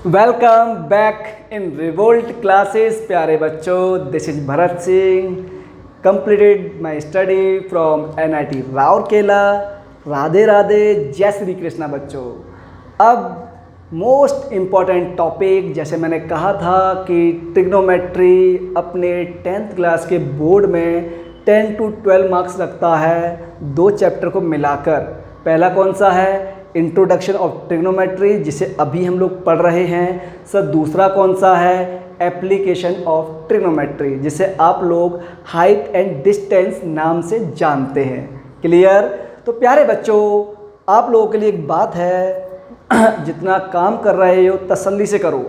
Welcome back in revolt classes प्यारे बच्चों। This is Bharat Singh. Completed my study from NIT Rourkela. Radhe Radhe, जय श्री कृष्णा बच्चों। अब मोस्ट इम्पॉर्टेंट टॉपिक, जैसे मैंने कहा था कि ट्रिग्नोमेट्री अपने 10th क्लास के बोर्ड में 10 to 12 मार्क्स रखता है, दो चैप्टर को मिलाकर। पहला कौन सा है? इंट्रोडक्शन ऑफ ट्रिग्नोमेट्री, जिसे अभी हम लोग पढ़ रहे हैं। सर दूसरा कौन सा है? एप्लीकेशन ऑफ ट्रिग्नोमेट्री, जिसे आप लोग हाइट एंड डिस्टेंस नाम से जानते हैं। क्लियर? तो प्यारे बच्चों, आप लोगों के लिए एक बात है, जितना काम कर रहे हो तसल्ली से करो,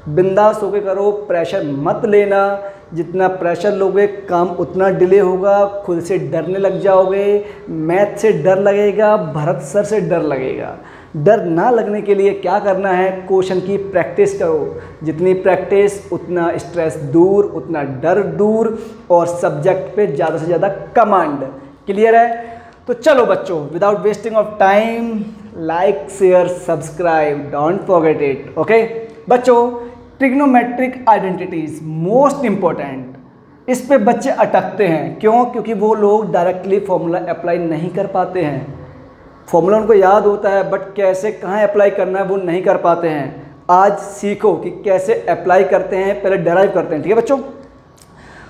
बिंदास होकर करो, प्रेशर मत लेना। जितना प्रेशर लोगे काम उतना डिले होगा, खुद से डरने लग जाओगे, मैथ से डर लगेगा, भरत सर से डर लगेगा। डर ना लगने के लिए क्या करना है? क्वेश्चन की प्रैक्टिस करो। जितनी प्रैक्टिस उतना स्ट्रेस दूर, उतना डर दूर, और सब्जेक्ट पे ज़्यादा से ज़्यादा कमांड। क्लियर है? तो चलो बच्चों, without wasting of time, like share subscribe, don't forget it. Okay बच्चों, ट्रिग्नोमेट्रिक आइडेंटिटीज मोस्ट इम्पॉर्टेंट। इस पे बच्चे अटकते हैं। क्यों? क्योंकि वो लोग डायरेक्टली फॉर्मूला अप्लाई नहीं कर पाते हैं। फॉर्मूला उनको याद होता है, बट कैसे कहाँ अप्लाई करना है वो नहीं कर पाते हैं। आज सीखो कि कैसे अप्लाई करते हैं, पहले डेराइव करते हैं। ठीक है बच्चों?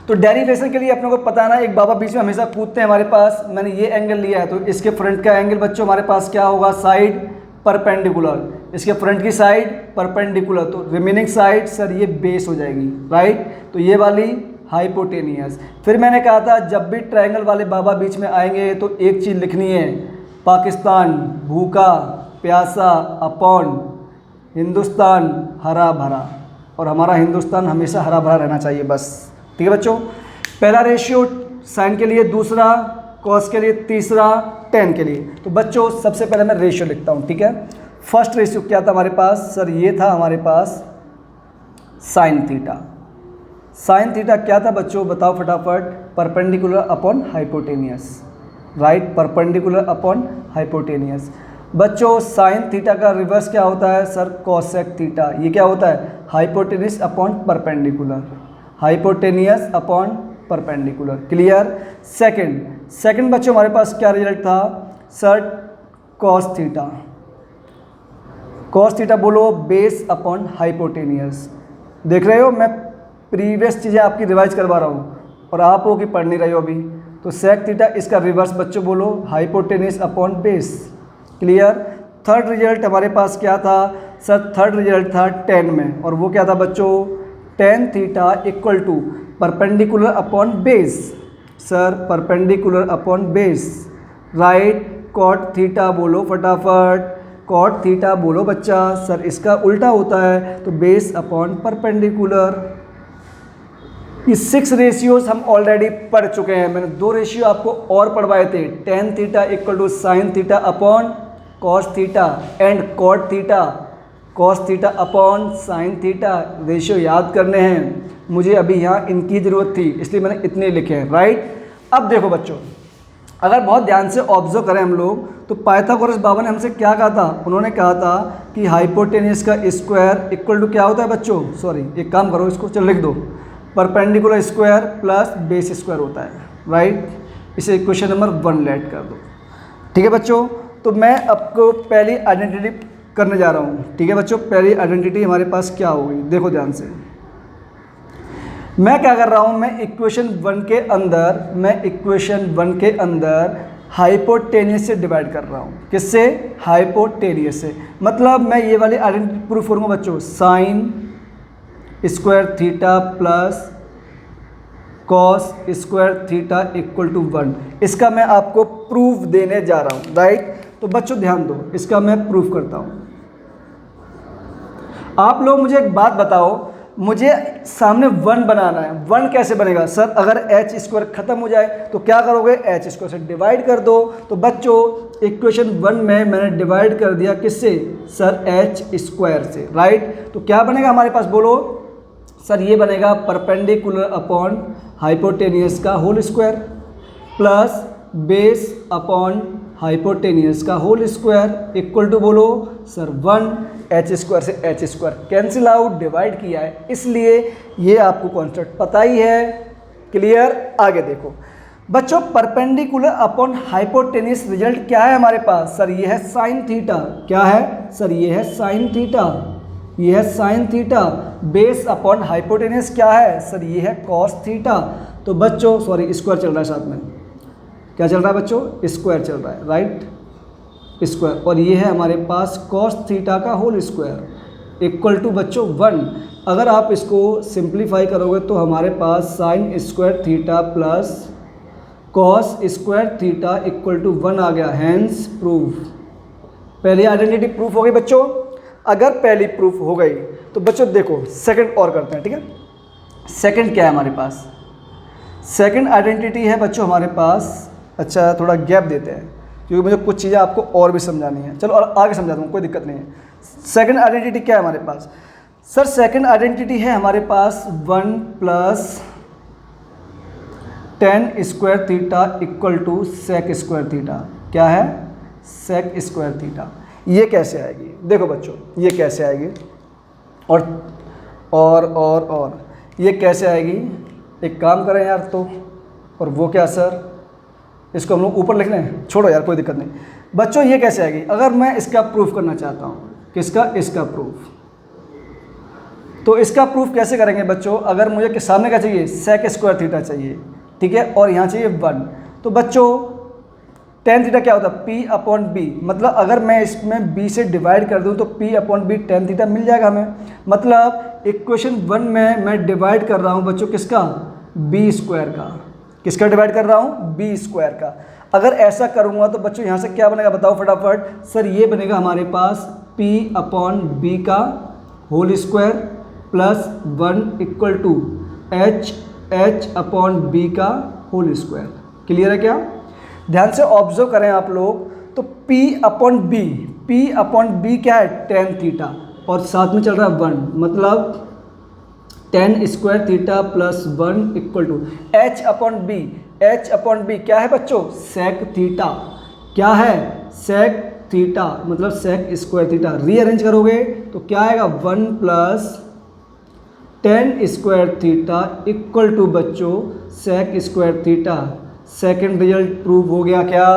तो डेरिवेशन के लिए अपने को पता ना, एक बाबा बीच में हमेशा कूदते हैं हमारे पास। मैंने ये एंगल लिया है, तो इसके फ्रंट का एंगल बच्चों हमारे पास क्या होगा? Side perpendicular. इसके फ्रंट की साइड परपेंडिकुलर, तो रिमेनिंग साइड सर ये बेस हो जाएगी, राइट? तो ये वाली हाइपोटेनियस। फिर मैंने कहा था जब भी ट्रायंगल वाले बाबा बीच में आएंगे तो एक चीज़ लिखनी है, पाकिस्तान भूखा प्यासा अपॉन हिंदुस्तान हरा भरा। और हमारा हिंदुस्तान हमेशा हरा भरा रहना चाहिए, बस। ठीक है बच्चों? पहला रेशियो साइन के लिए, दूसरा कॉस के लिए, तीसरा टेन के लिए। तो बच्चों सबसे पहले मैं रेशियो लिखता हूँ। ठीक है? फर्स्ट रेशियो क्या था हमारे पास? सर ये था हमारे पास साइन थीटा। साइन थीटा क्या था बच्चों? बताओ फटाफट। Perpendicular upon hypotenuse, right? Perpendicular upon hypotenuse. बच्चों साइन थीटा का रिवर्स क्या होता है? Sir cosec theta. ये क्या होता है? Hypotenuse upon perpendicular, hypotenuse upon perpendicular. Clear? Second बच्चों हमारे पास क्या रिजल्ट था? Sir cos theta. Cos theta बोलो, बेस अपॉन हाइपोटेनियस। देख रहे हो, मैं प्रीवियस चीज़ें आपकी रिवाइज करवा रहा हूँ और आप लोग की पढ़ नहीं रहे हो अभी। तो सेक थीटा, इसका रिवर्स बच्चों बोलो, hypotenuse upon base. Clear? Third result हमारे पास क्या था? सर थर्ड रिजल्ट था 10 में, और वो क्या था बच्चों? Tan theta equal to perpendicular upon base. Sir perpendicular upon base, right? Cot theta बोलो फटाफट, कॉट थीटा बोलो बच्चा। सर इसका उल्टा होता है, तो बेस अपॉन परपेंडिकुलर। ये 6 रेशियोज हम ऑलरेडी पढ़ चुके हैं। मैंने 2 रेशियो आपको और पढ़वाए थे, tan theta equal to sine theta upon cos theta and cot theta, cos theta upon sine theta. Ratio याद करने हैं मुझे, अभी यहाँ इनकी ज़रूरत थी इसलिए मैंने इतने लिखे हैं, राइट? अब देखो बच्चों, अगर बहुत ध्यान से ऑब्जर्व करें हम लोग, तो पाइथागोरस बाबा ने हमसे क्या कहा था? उन्होंने कहा था कि हाइपोटेनियस का स्क्वायर इक्वल टू क्या होता है बच्चों? सॉरी, एक काम करो, इसको चल लिख दो, perpendicular square plus base square होता है, राइट? इसे इक्वेशन नंबर 1 लेट कर दो। ठीक है बच्चों? तो मैं आपको पहली आइडेंटिटी करने जा रहा हूँ। ठीक है बच्चों? पहली आइडेंटिटी हमारे पास क्या होगी? देखो ध्यान से, मैं क्या कर रहा हूँ, मैं इक्वेशन 1 के अंदर हाइपोटेनियस से डिवाइड कर रहा हूँ। किससे? हाइपोटेनियस से। मतलब मैं ये वाली आइडेंटिटी प्रूफ करूँगा बच्चों, sine square theta plus cos square theta equal to 1। इसका मैं आपको प्रूफ देने जा रहा हूँ, राइट? तो बच्चों ध्यान दो, इसका मैं प्रूफ करता हूँ। आप लोग मुझे एक बात बताओ, मुझे सामने 1 बनाना है। 1 कैसे बनेगा? सर अगर एच स्क्वायर खत्म हो जाए तो क्या करोगे? एच स्क्वायर से डिवाइड कर दो। तो बच्चों इक्वेशन 1 में मैंने डिवाइड कर दिया किससे? सर एच स्क्वायर से, राइट? तो क्या बनेगा हमारे पास बोलो? सर ये बनेगा परपेंडिकुलर अपॉन हाइपोटेनियस का whole square plus base upon hypotenuse का होल स्क्वायर इक्वल टू बोलो सर 1, एच स्क्वायर से H square cancel out, divide किया है, इसलिए ये आपको कॉन्सेप्ट पता ही है। क्लियर? आगे देखो बच्चों, परपेंडिकुलर अपॉन हाइपोटेनियस रिजल्ट क्या है हमारे पास? सर ये है साइन थीटा। क्या है सर? ये है साइन थीटा, ये है sine theta. Base upon hypotenuse क्या है? सर ये है कॉस थीटा। तो बच्चों सॉरी स्क्वायर चल रहा है साथ में, क्या चल रहा है बच्चों? स्क्वायर चल रहा है, राइट, स्क्वायर। और ये है हमारे पास कॉस थीटा का होल स्क्वायर इक्वल टू बच्चों 1। अगर आप इसको सिंप्लीफाई करोगे तो हमारे पास sign square theta plus cos square theta equal to 1 आ गया। Hence proof. पहली आइडेंटिटी प्रूफ हो गई बच्चों। अगर पहली प्रूफ हो गई तो बच्चों देखो सेकंड और करते हैं, ठीक है। सेकंड क्या है हमारे पास? सेकंड आइडेंटिटी है बच्चों हमारे पास, अच्छा थोड़ा गैप देते हैं क्योंकि मुझे कुछ चीज़ें आपको और भी समझानी है। चलो और आगे समझा दूँ, कोई दिक्कत नहीं है। सेकंड आइडेंटिटी क्या है हमारे पास? सर सेकंड आइडेंटिटी है हमारे पास 1 plus tan square theta equal to sec square theta. क्या है? Sec square theta. ये कैसे आएगी? देखो बच्चों ये कैसे आएगी और ये कैसे आएगी? एक काम करें यार तो, और वो क्या सर, इसको हम लोग ऊपर लिख लें, छोड़ो यार कोई दिक्कत नहीं। बच्चों ये कैसे आएगी? अगर मैं इसका प्रूफ करना चाहता हूँ, किसका? इसका प्रूफ। तो इसका प्रूफ कैसे करेंगे बच्चों? अगर मुझे सामने क्या चाहिए? सेक स्क्वायर थीटा चाहिए, ठीक है, और यहाँ चाहिए 1। तो बच्चों टेन थीटा क्या होता है? P upon B. मतलब अगर मैं इसमें B से डिवाइड कर दूँ तो P upon B tan theta मिल जाएगा हमें। मतलब इक्वेशन 1 में मैं डिवाइड कर रहा हूँ बच्चों किसका? B स्क्वायर का। किसका डिवाइड कर रहा हूँ? B स्क्वायर का। अगर ऐसा करूँगा तो बच्चों यहाँ से क्या बनेगा बताओ फटाफट? सर ये बनेगा हमारे पास P अपॉन बी का whole square plus 1 equal to H upon B का होल स्क्वायर। क्लियर है क्या? ध्यान से ऑब्जर्व करें आप लोग तो P अपॉन बी क्या है? टेन थीटा, और साथ में चल रहा है 1, मतलब tan square theta plus 1 equal to H upon B क्या है बच्चों? Sec theta. क्या है? सेक थीटा, मतलब सेक स्क्वायर थीटा। रीअरेंज करोगे तो क्या आएगा? 1 plus tan square theta equal to बच्चों sec square theta. Second result prove हो गया क्या?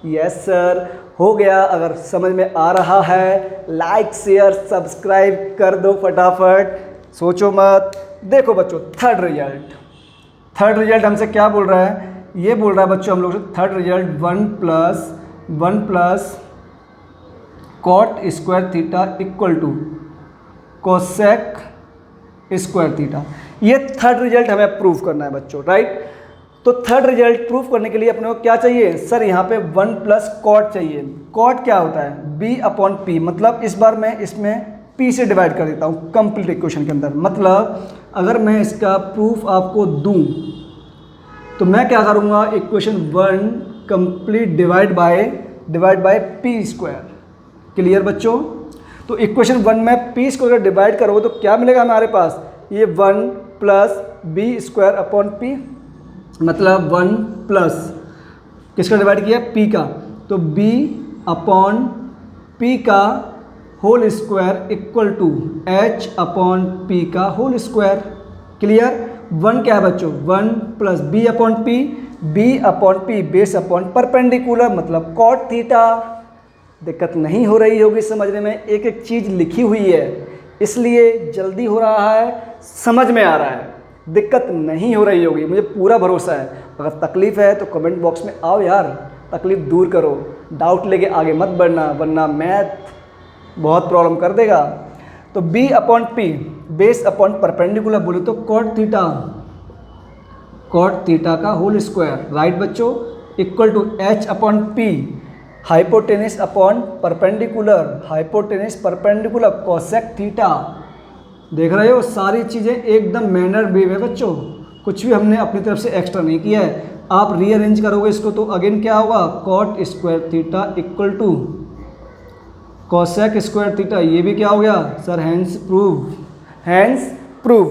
यस सर हो गया। अगर समझ में आ रहा है लाइक शेयर सब्सक्राइब कर दो फटाफट, सोचो मत। देखो बच्चों थर्ड रिजल्ट हमसे क्या बोल रहा है? ये बोल रहा है बच्चों हम लोग से third result 1 plus cot square theta equal to cosec square theta. ये थर्ड रिजल्ट हमें प्रूफ करना है बच्चों, राइट। तो थर्ड रिजल्ट प्रूफ करने के लिए अपने को क्या चाहिए? सर यहाँ पे 1 प्लस कॉट चाहिए। कॉट क्या होता है? B upon P. मतलब इस बार मैं इसमें P से डिवाइड कर देता हूँ कंप्लीट इक्वेशन के अंदर। मतलब अगर मैं इसका प्रूफ आपको दूँ तो मैं क्या करूँगा? Equation 1 complete divide by P square. Clear बच्चों? तो इक्वेशन 1 में P स्क्वायर का डिवाइड करोगे तो क्या मिलेगा हमारे पास? ये 1 plus B square upon P, मतलब 1 प्लस किसका डिवाइड किया? P का, तो B अपॉन P का whole square equal to H upon P का होल स्क्वायर। क्लियर? 1 क्या है बच्चों? 1 plus B upon P base upon perpendicular, मतलब कॉट थीटा। दिक्कत नहीं हो रही होगी समझने में, एक एक चीज़ लिखी हुई है इसलिए जल्दी हो रहा है, समझ में आ रहा है, दिक्कत नहीं हो रही होगी, मुझे पूरा भरोसा है। अगर तकलीफ़ है तो कमेंट बॉक्स में आओ यार, तकलीफ़ दूर करो, डाउट लेके आगे मत बढ़ना वरना मैथ बहुत प्रॉब्लम कर देगा। तो B upon P base upon perpendicular बोले तो कॉट थीटा का होल स्क्वायर, राइट बच्चों, equal to H upon P hypotenuse upon perpendicular cosec theta. देख रहे हो सारी चीज़ें एकदम मैनर वे में बच्चों, कुछ भी हमने अपनी तरफ से एक्स्ट्रा नहीं किया है। आप रीअरेंज करोगे इसको तो अगेन क्या होगा? Cot square theta equal to cosec square theta. ये भी क्या हो गया सर? Hence prove.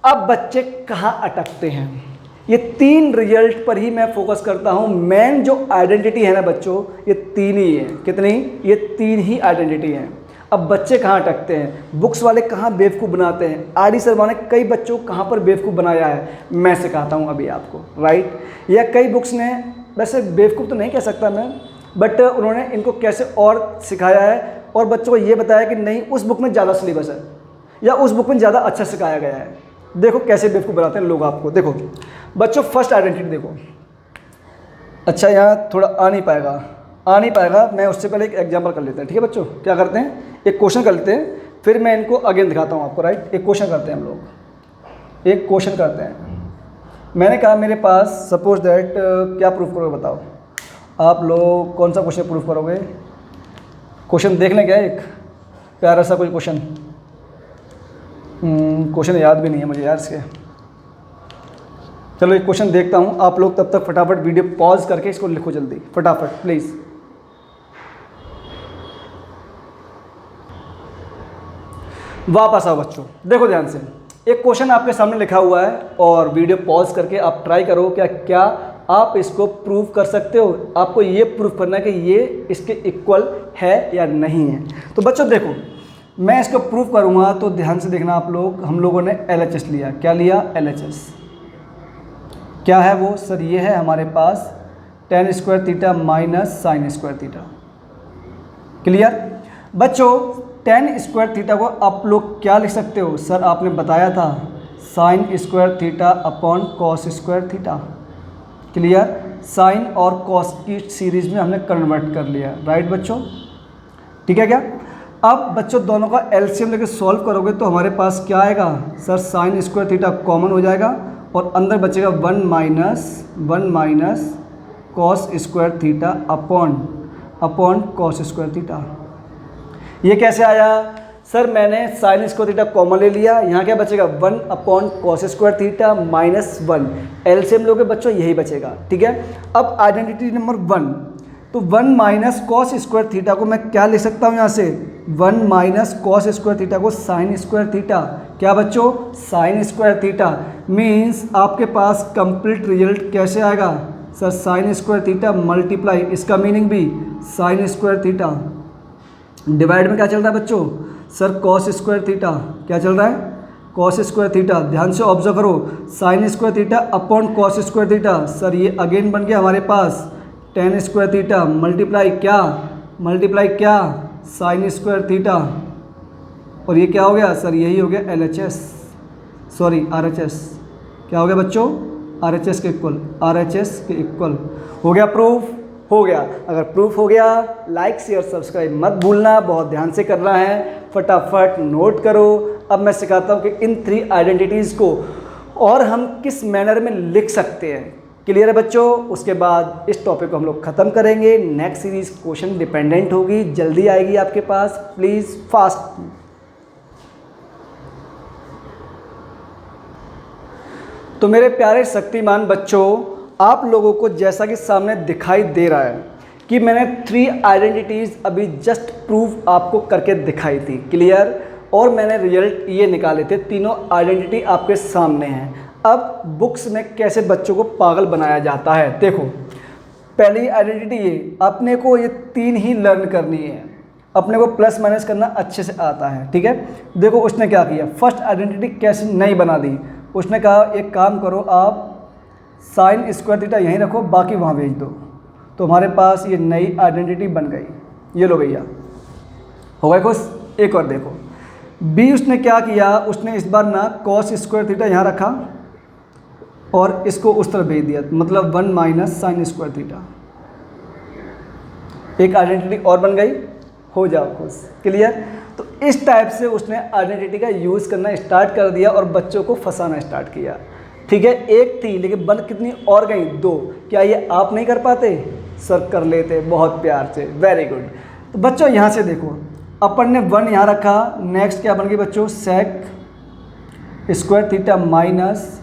अब बच्चे कहाँ अटकते हैं? ये 3 रिजल्ट पर ही मैं फोकस करता हूँ। मेन जो आइडेंटिटी है ना बच्चों, ये 3 ही है। कितनी? ये 3 ही आइडेंटिटी हैं। अब बच्चे कहाँ अटकते हैं, बुक्स वाले कहाँ बेवकूफ़ बनाते हैं, आर डी शर्मा ने कई बच्चों को कहाँ पर बेवकूफ़ बनाया है, मैं सिखाता हूँ अभी आपको, राइट। या कई बुक्स ने, वैसे बेवकूफ़ तो नहीं कह सकता मैं, बट उन्होंने इनको कैसे और सिखाया है और बच्चों को ये बताया कि नहीं उस बुक में ज़्यादा सिलेबस है या उस बुक में ज़्यादा अच्छा सिखाया गया है। देखो कैसे बेवकूफ़ बनाते हैं लोग आपको। देखो बच्चों, फर्स्ट आइडेंटिटी देखो। अच्छा यहाँ थोड़ा आ नहीं पाएगा, मैं उससे पहले एक एग्जाम्पल कर लेते हैं, ठीक है बच्चों। क्या करते हैं, एक क्वेश्चन कर लेते हैं, फिर मैं इनको अगेन दिखाता हूँ आपको, राइट। एक क्वेश्चन करते हैं हम लोग, एक क्वेश्चन करते हैं। मैंने कहा मेरे पास सपोज दैट, क्या प्रूफ करोगे बताओ आप लोग, कौन सा क्वेश्चन प्रूफ करोगे? क्वेश्चन देख लें क्या, एक प्यारा सा कोई क्वेश्चन। क्वेश्चन याद भी नहीं है मुझे यार इसके। चलो एक क्वेश्चन देखता हूँ, आप लोग तब तक फटाफट वीडियो पॉज करके इसको लिखो जल्दी फटाफट प्लीज़। वापस आओ बच्चों, देखो ध्यान से, एक क्वेश्चन आपके सामने लिखा हुआ है और वीडियो पॉज करके आप ट्राई करो क्या आप इसको प्रूव कर सकते हो। आपको ये प्रूव करना है कि ये इसके इक्वल है या नहीं है। तो बच्चों देखो, मैं इसको प्रूव करूँगा तो ध्यान से देखना आप लोग। हम लोगों ने LHS लिया, क्या लिया? LHS। क्या है वो? सर ये है हमारे पास tan square theta minus sign square theta. Clear बच्चों? tan स्क्वायर थीटा को आप लोग क्या लिख सकते हो? सर आपने बताया था sine square theta upon cos square theta. Clear? Sine और कॉस की सीरीज में हमने कन्वर्ट कर लिया, राइट बच्चों? ठीक है क्या? अब बच्चों दोनों का एलसीएम लेके सॉल्व करोगे तो हमारे पास क्या आएगा? Sir sign square theta common हो जाएगा और अंदर बचेगा 1 minus cos square theta upon cos square theta. ये कैसे आया? सर मैंने साइन स्क्वायर थीटा कॉमन ले लिया, यहाँ क्या बचेगा? 1 upon cos square theta minus 1, LCM लोगे बच्चों यही बचेगा, ठीक है। अब आइडेंटिटी नंबर 1, तो 1 माइनस कॉस स्क्वायर थीटा को मैं क्या लिख सकता हूँ यहाँ से? 1 माइनस कॉस स्क्वायर थीटा को साइन स्क्वायर थीटा। क्या बच्चों? Sine square theta. मीन्स आपके पास कंप्लीट रिजल्ट कैसे आएगा? Sir sign square theta multiply, इसका मीनिंग भी साइन स्क्वायर थीटा, डिवाइड में क्या चल रहा है बच्चों? Sir cos square theta. क्या चल रहा है? Cos square theta. ध्यान से ऑब्जर्व करो, sign square theta upon cos square theta. Sir ये अगेन बन गया हमारे पास tan स्क्वायर थीटा मल्टीप्लाई क्या? Sign square theta. और ये क्या हो गया? सर यही हो गया LHS, सॉरी RHS। क्या हो गया बच्चों? RHS के इक्वल। हो गया प्रूफ? हो गया। अगर प्रूफ हो गया, लाइक शेयर सब्सक्राइब मत भूलना, बहुत ध्यान से करना है, फटाफट नोट करो। अब मैं सिखाता हूँ कि इन 3 आइडेंटिटीज़ को और हम किस मैनर में लिख सकते हैं। क्लियर है बच्चों? उसके बाद इस टॉपिक को हम लोग ख़त्म करेंगे। नेक्स्ट सीरीज़ क्वेश्चन डिपेंडेंट होगी, जल्दी आएगी आपके पास, प्लीज़ फास्ट। तो मेरे प्यारे शक्तिमान बच्चों, आप लोगों को जैसा कि सामने दिखाई दे रहा है कि मैंने 3 आइडेंटिटीज़ अभी जस्ट प्रूव आपको करके दिखाई थी, क्लियर। और मैंने रिजल्ट ये निकाले थे, तीनों आइडेंटिटी आपके सामने हैं। अब बुक्स में कैसे बच्चों को पागल बनाया जाता है, देखो पहली आइडेंटिटी ये, अपने को ये 3 ही लर्न करनी है, अपने को प्लस माइनस करना अच्छे से आता है, ठीक है। देखो उसने क्या किया, फर्स्ट आइडेंटिटी कैसे नहीं बना दी, उसने कहा एक काम करो आप साइन स्क्वायर थीटा यहीं रखो, बाकी वहाँ भेज दो। तो हमारे पास ये नई आइडेंटिटी बन गई। ये लो भैया, हो गए खुश। एक और देखो बी, उसने क्या किया, उसने इस बार ना कॉस स्क्वायर थीटा यहाँ रखा और इसको उस तरफ भेज दिया, मतलब 1 माइनस साइन स्क्वायर थीटा। एक आइडेंटिटी और बन गई, हो जाओ खुश, क्लियर। तो इस टाइप से उसने आइडेंटिटी का यूज़ करना स्टार्ट कर दिया और बच्चों को फंसाना स्टार्ट किया, ठीक है। एक थी लेकिन बन कितनी और गई, 2। क्या ये आप नहीं कर पाते? सर कर लेते बहुत प्यार से, वेरी गुड। तो बच्चों यहाँ से देखो, अपन ने 1 यहाँ रखा, नेक्स्ट क्या बन गई बच्चों, sec square theta minus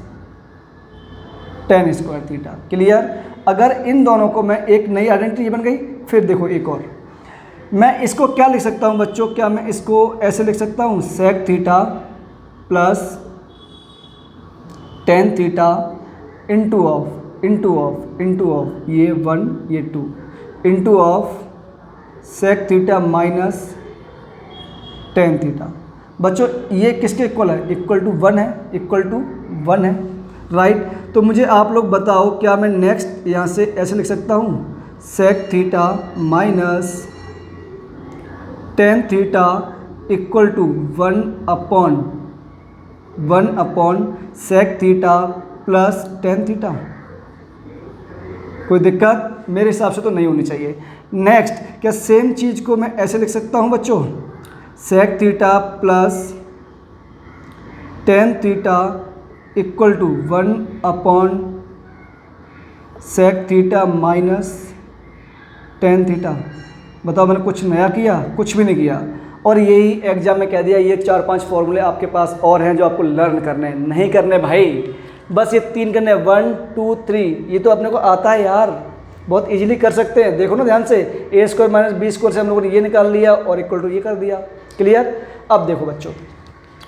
tan square theta, clear. अगर इन दोनों को मैं एक नई आइडेंटिटी बन गई, फिर देखो एक और, मैं इसको क्या लिख सकता हूँ बच्चों, क्या मैं इसको ऐसे लिख सकता हूँ, sec theta plus tan theta into of ये 1 ये 2 into of sec theta minus tan theta. बच्चों ये किसके इक्वल है? इक्वल टू 1 है, इक्वल टू 1 है, राइट। तो मुझे आप लोग बताओ क्या मैं नेक्स्ट यहाँ से ऐसे लिख सकता हूँ, sec theta minus tan theta equal to 1 upon sec theta plus tan theta. कोई दिक्कत मेरे हिसाब से तो नहीं होनी चाहिए। नेक्स्ट, क्या सेम चीज़ को मैं ऐसे लिख सकता हूँ बच्चों, sec theta plus tan theta equal to 1 upon sec theta minus tan theta. बताओ मैंने कुछ नया किया? कुछ भी नहीं किया। और यही एग्जाम में कह दिया, ये 4-5 फॉर्मूले आपके पास और हैं जो आपको लर्न करने हैं, नहीं करने भाई, बस ये 3 करने, 1 2 3, ये तो अपने को आता है यार, बहुत इजीली कर सकते हैं। देखो ना ध्यान से, ए स्क्वायर माइनस बी स्क्वायर से हम लोगों ने ये निकाल लिया और इक्वल टू ये कर दिया। क्लियर? अब देखो बच्चों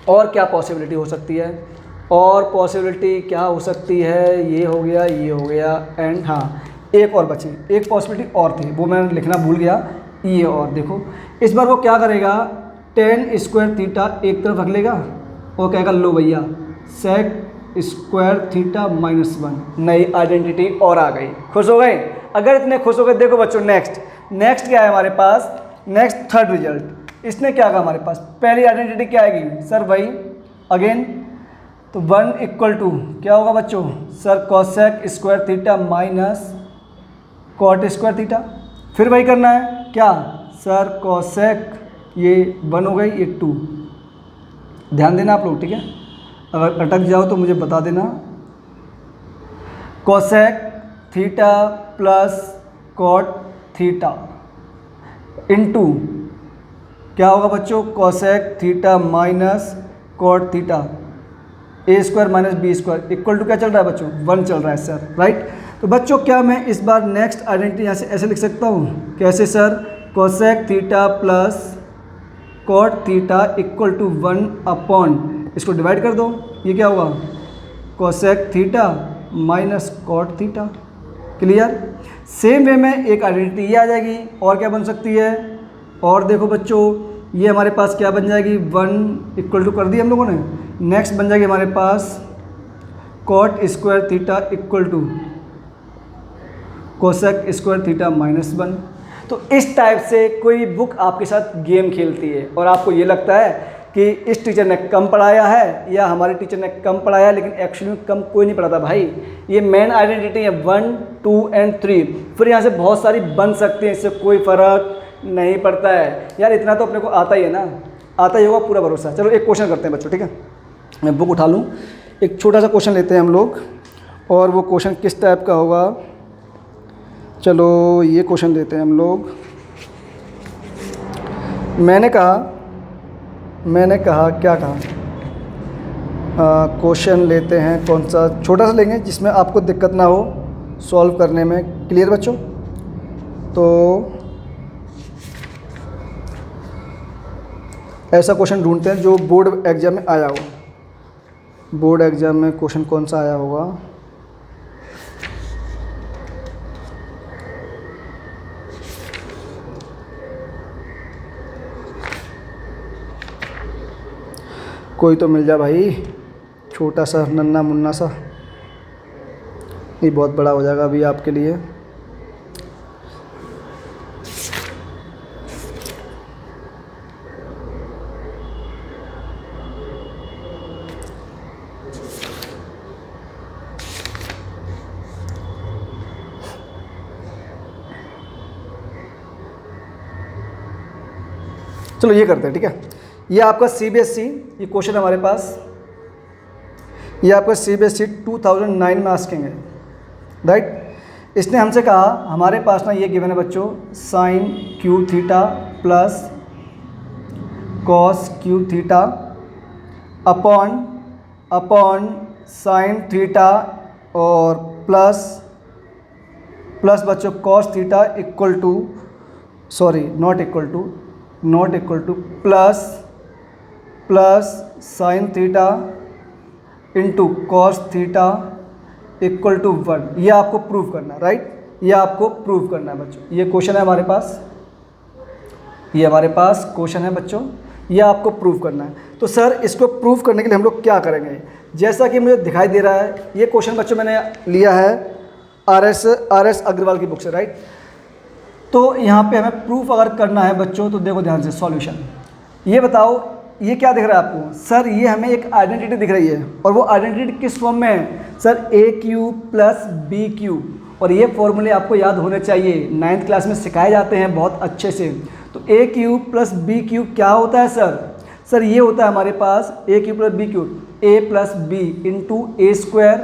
और क्या पॉसिबिलिटी हो सकती है, और पॉसिबिलिटी क्या हो सकती है, ये हो गया, ये हो गया, एंड हाँ एक और बची, एक पॉसिबिलिटी और थी, वो मैं लिखना भूल गया, ये और देखो इस बार वो क्या करेगा, टेन स्क्वायर थीटा एक तरफ रख लेगा और कहेगा लो भैया सेक स्क्वायर थीटा माइनस 1, नई आइडेंटिटी और आ गई। खुश हो गए? अगर इतने खुश हो गए, देखो बच्चों नेक्स्ट क्या है हमारे पास, नेक्स्ट थर्ड रिजल्ट, इसने क्या कहा हमारे पास, पहली आइडेंटिटी क्या आएगी सर वही अगेन, तो 1 इक्वल टू क्या होगा बच्चों sir cosec square theta minus cot square theta. फिर वही करना है क्या सर कॉसेक, ये 1 हो गई, ये 2, ध्यान देना आप लोग, ठीक है, अगर अटक जाओ तो मुझे बता देना। Cosec theta plus cot theta into क्या होगा बच्चों, cosec theta minus cot theta, A square minus B square equal to क्या चल रहा है बच्चों, 1 चल रहा है सर, राइट। तो बच्चों क्या मैं इस बार नेक्स्ट आइडेंटिटी यहाँ से ऐसे लिख सकता हूँ, कैसे sir, cosec theta plus cot theta equal to 1 upon, इसको डिवाइड कर दो, ये क्या होगा cosec theta minus cot theta. Clear? Same way में एक आइडेंटिटी ये आ जाएगी, और क्या बन सकती है, और देखो बच्चों ये हमारे पास क्या बन जाएगी, 1 इक्वल टू कर दिया हम लोगों ने, नेक्स्ट बन जाएगी हमारे पास cot square theta equal to cosec square theta minus 1। तो इस टाइप से कोई बुक आपके साथ गेम खेलती है और आपको ये लगता है कि इस टीचर ने कम पढ़ाया है या हमारे टीचर ने कम पढ़ाया है, लेकिन एक्चुअली में कम कोई नहीं पढ़ाता भाई। ये मेन आइडेंटिटी है 1 2 एंड 3, फिर यहाँ से बहुत सारी बन सकती हैं, इससे कोई फ़र्क नहीं पड़ता है यार, इतना तो अपने को आता ही है ना, आता ही होगा, पूरा भरोसा। चलो एक क्वेश्चन करते हैं बच्चों, ठीक है, मैं बुक उठा लूँ, एक छोटा सा क्वेश्चन लेते हैं हम लोग, और वो क्वेश्चन किस टाइप का होगा, चलो ये क्वेश्चन लेते हैं हम लोग। मैंने कहा क्या कहा, क्वेश्चन लेते हैं कौन सा, छोटा सा लेंगे जिसमें आपको दिक्कत ना हो सॉल्व करने में। क्लियर बच्चों? तो ऐसा क्वेश्चन ढूंढते हैं जो बोर्ड एग्जाम में आया हो। बोर्ड एग्जाम में क्वेश्चन कौन सा आया होगा, कोई तो मिल जा भाई, छोटा सा नन्ना मुन्ना सा, ये बहुत बड़ा हो जाएगा अभी आपके लिए। चलो ये करते हैं, ठीक है, ये आपका CBSE, ये क्वेश्चन हमारे पास, ये आपका CBSE 2009 में आस्केंगे, राइट। इसने हमसे कहा हमारे पास ना ये गिवन है बच्चों, sine cube theta plus cos cube theta upon sine theta और प्लस बच्चों cos theta equal to, sorry not equal to plus sine theta into cos theta equal to 1, ये आपको प्रूव करना है, राइट। ये आपको प्रूव करना है बच्चों। ये क्वेश्चन है हमारे पास, ये हमारे पास क्वेश्चन है बच्चों, ये आपको प्रूव करना है। तो सर इसको प्रूव करने के लिए हम लोग क्या करेंगे, जैसा कि मुझे दिखाई दे रहा है, ये क्वेश्चन बच्चों मैंने लिया है आर एस अग्रवाल की बुक से, राइट। तो यहाँ पे हमें प्रूफ अगर करना है बच्चों, तो देखो ध्यान से सॉल्यूशन। ये बताओ ये क्या दिख रहा है आपको, सर ये हमें एक आइडेंटिटी दिख रही है, और वो आइडेंटिटी किस फॉर्म में है, सर ए क्यू प्लस बी क्यू। और ये फॉर्मूले आपको याद होने चाहिए, 9th क्लास में सिखाए जाते हैं बहुत अच्छे से। तो ए क्यू प्लस बी क्यू क्या होता है सर ये होता है हमारे पास ए Q plus B Q, A plus B into A square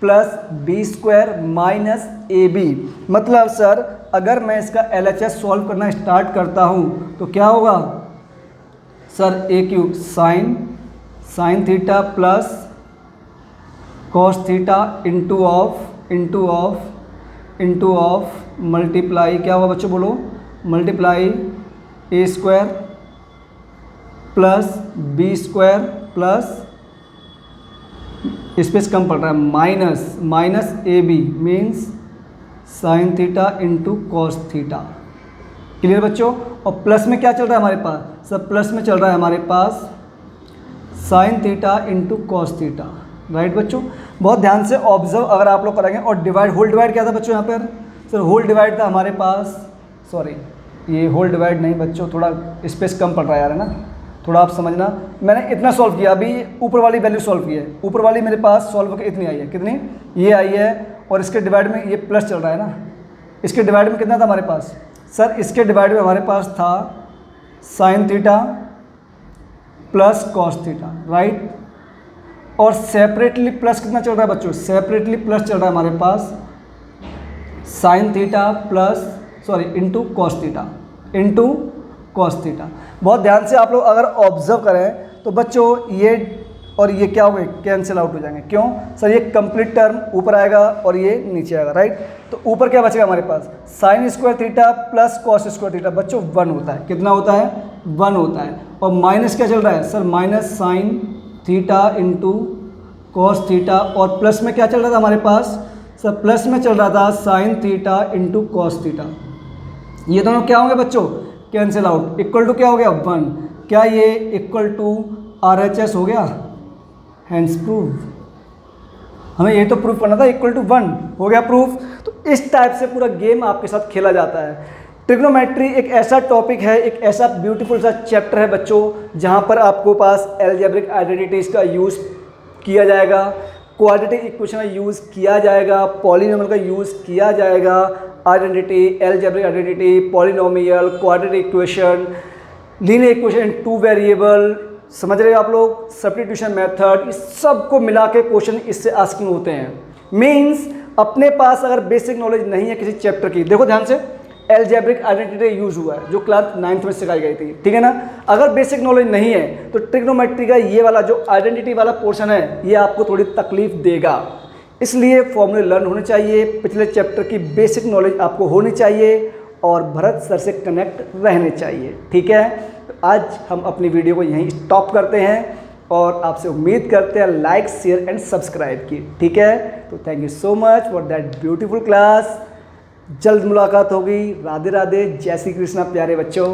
plus B square minus A B. मतलब सर अगर मैं इसका LHS सॉल्व करना स्टार्ट करता हूँ तो क्या होगा sir, A Q sine theta plus cos theta into of multiply, क्या होगा बच्चों बोलो, मल्टीप्लाई ए square plus B square plus, space कम पड़ रहा है, minus A B means sign theta into cos theta. Clear बच्चों। और प्लस में क्या चल रहा है हमारे पास, सर प्लस में चल रहा है हमारे पास sign theta into cos theta, right बच्चों। बहुत ध्यान से ऑब्जर्व अगर आप लोग करेंगे। और डिवाइड, होल डिवाइड क्या था बच्चों यहाँ पर, सर होल डिवाइड था हमारे पास, सॉरी ये होल डिवाइड नहीं बच्चों, थोड़ा स्पेस कम पड़ रहा है यार, है ना, थोड़ा आप समझना। मैंने इतना सॉल्व किया, अभी ऊपर वाली वैल्यू सॉल्व की है, ऊपर वाली मेरे पास सॉल्व करके इतनी आई है, कितनी, ये आई है। और इसके डिवाइड में ये प्लस चल रहा है ना, इसके डिवाइड में कितना था हमारे पास, सर इसके डिवाइड में हमारे पास था sine theta plus cos theta, right. और सेपरेटली प्लस कितना चल रहा है बच्चों, सेपरेटली प्लस चल रहा है हमारे पास sine theta plus into cos theta. बहुत ध्यान से आप लोग अगर ऑब्जर्व करें तो बच्चों ये और ये क्या हो गए, कैंसिल आउट हो जाएंगे। क्यों सर, ये कंप्लीट टर्म ऊपर आएगा और ये नीचे आएगा, राइट। तो ऊपर क्या बचेगा हमारे पास, sign square theta plus cos square theta बच्चों 1 होता है, कितना होता है, 1 होता है। और माइनस क्या चल रहा है sir, minus sign theta into cos theta. और प्लस में क्या चल रहा था हमारे पास, सर प्लस में चल रहा था sign theta into cos theta. ये दोनों क्या होंगे बच्चों, कैंसिल आउट, इक्वल टू क्या हो गया 1। क्या ये इक्वल टू RHS हो गया, हैंड्स प्रूव। हमें ये तो प्रूफ करना था, इक्वल टू 1 हो गया प्रूफ। तो इस टाइप से पूरा गेम आपके साथ खेला जाता है। ट्रिग्नोमेट्री एक ऐसा टॉपिक है, एक ऐसा ब्यूटीफुल सा चैप्टर है बच्चों, जहाँ पर आपको पास अलजेब्रिक आइडेंटिटीज़ का यूज़ किया जाएगा, क्वाड्रेटिक इक्वेशन का यूज़ किया जाएगा, पॉलिनोमियल का यूज़ किया जाएगा, identity, algebraic identity, polynomial, quadratic equation, linear equation, 2 variable, समझ रहे हो आप लोग, सब्स्टिट्यूशन मेथड, इस सब को मिला के क्वेश्चन इससे आस्किंग होते हैं। मीन्स अपने पास अगर बेसिक नॉलेज नहीं है किसी चैप्टर की, देखो ध्यान से, अलजेब्रिक आइडेंटिटी यूज हुआ है जो क्लास 9th में सिखाई गई थी, ठीक है ना। अगर बेसिक नॉलेज नहीं है तो ट्रिग्नोमेट्री का ये वाला जो आइडेंटिटी वाला पोर्शन है ये आपको थोड़ी तकलीफ देगा। इसलिए फॉर्मूले लर्न होने चाहिए, पिछले चैप्टर की बेसिक नॉलेज आपको होनी चाहिए और भरत सर से कनेक्ट रहने चाहिए, ठीक है। तो आज हम अपनी वीडियो को यहीं स्टॉप करते हैं और आपसे उम्मीद करते हैं लाइक, शेयर एंड सब्सक्राइब की, ठीक है। तो thank you so much for that beautiful class. जल्द मुलाकात होगी। राधे राधे, जय श्री कृष्णा प्यारे बच्चों।